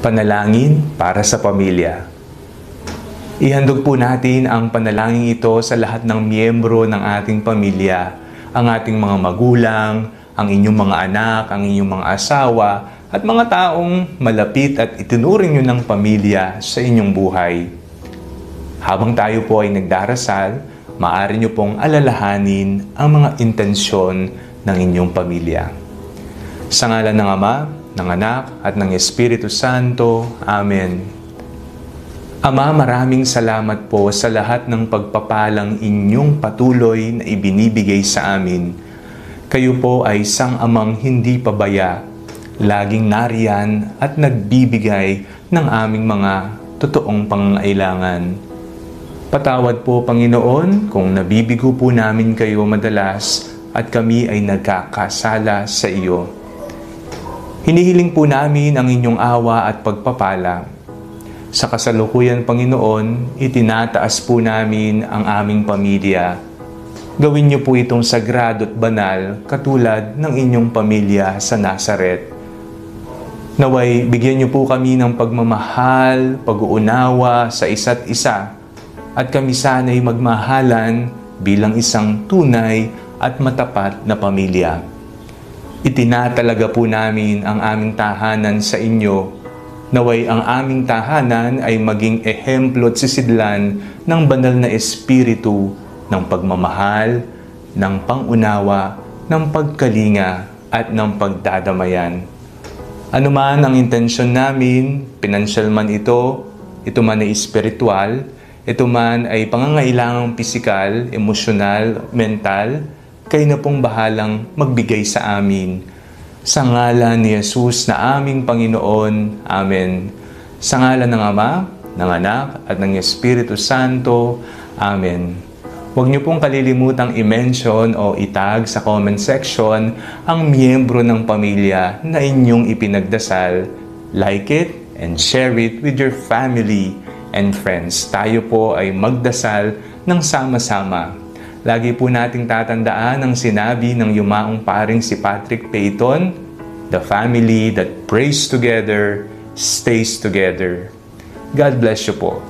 Panalangin para sa pamilya. Ihandog po natin ang panalangin ito sa lahat ng miyembro ng ating pamilya, ang ating mga magulang, ang inyong mga anak, ang inyong mga asawa, at mga taong malapit at itinuring nyo ng pamilya sa inyong buhay. Habang tayo po ay nagdarasal, maaari nyo pong alalahanin ang mga intensyon ng inyong pamilya. Sa ngalan ng Ama, ng Anak, at ng Espiritu Santo. Amen. Ama, maraming salamat po sa lahat ng pagpapalang inyong patuloy na ibinibigay sa amin. Kayo po ay sang-amang hindi pabaya, laging nariyan at nagbibigay ng aming mga totoong pangangailangan. Patawad po, Panginoon, kung nabibigo po namin kayo madalas at kami ay nagkakasala sa iyo. Hinihiling po namin ang inyong awa at pagpapala. Sa kasalukuyan, Panginoon, itinataas po namin ang aming pamilya. Gawin niyo po itong sagrado at banal katulad ng inyong pamilya sa Nazaret. Naway, bigyan niyo po kami ng pagmamahal, pag-uunawa sa isa't isa, at kami sana'y magmahalan bilang isang tunay at matapat na pamilya. Itinatalaga po namin ang aming tahanan sa inyo. Naway ang aming tahanan ay maging ehemplo at sisidlan ng banal na espiritu ng pagmamahal, ng pangunawa, ng pagkalinga at ng pagdadamayan. Ano man ang intensyon namin, pinansyal man ito man ay espiritual, ito man ay pangangailangang pisikal, emosyonal, mental, kayo na pong bahalang magbigay sa amin. Sa ngalan ni Jesus na aming Panginoon. Amen. Sa ngalan ng Ama, ng Anak, at ng Espiritu Santo. Amen. Huwag niyo pong kalilimutang i-mention o itag sa comment section ang miyembro ng pamilya na inyong ipinagdasal. Like it and share it with your family and friends. Tayo po ay magdasal ng sama-sama. Lagi po nating tatandaan ang sinabi ng yumaong paring si Patrick Peyton, "The family that prays together, stays together." God bless you po.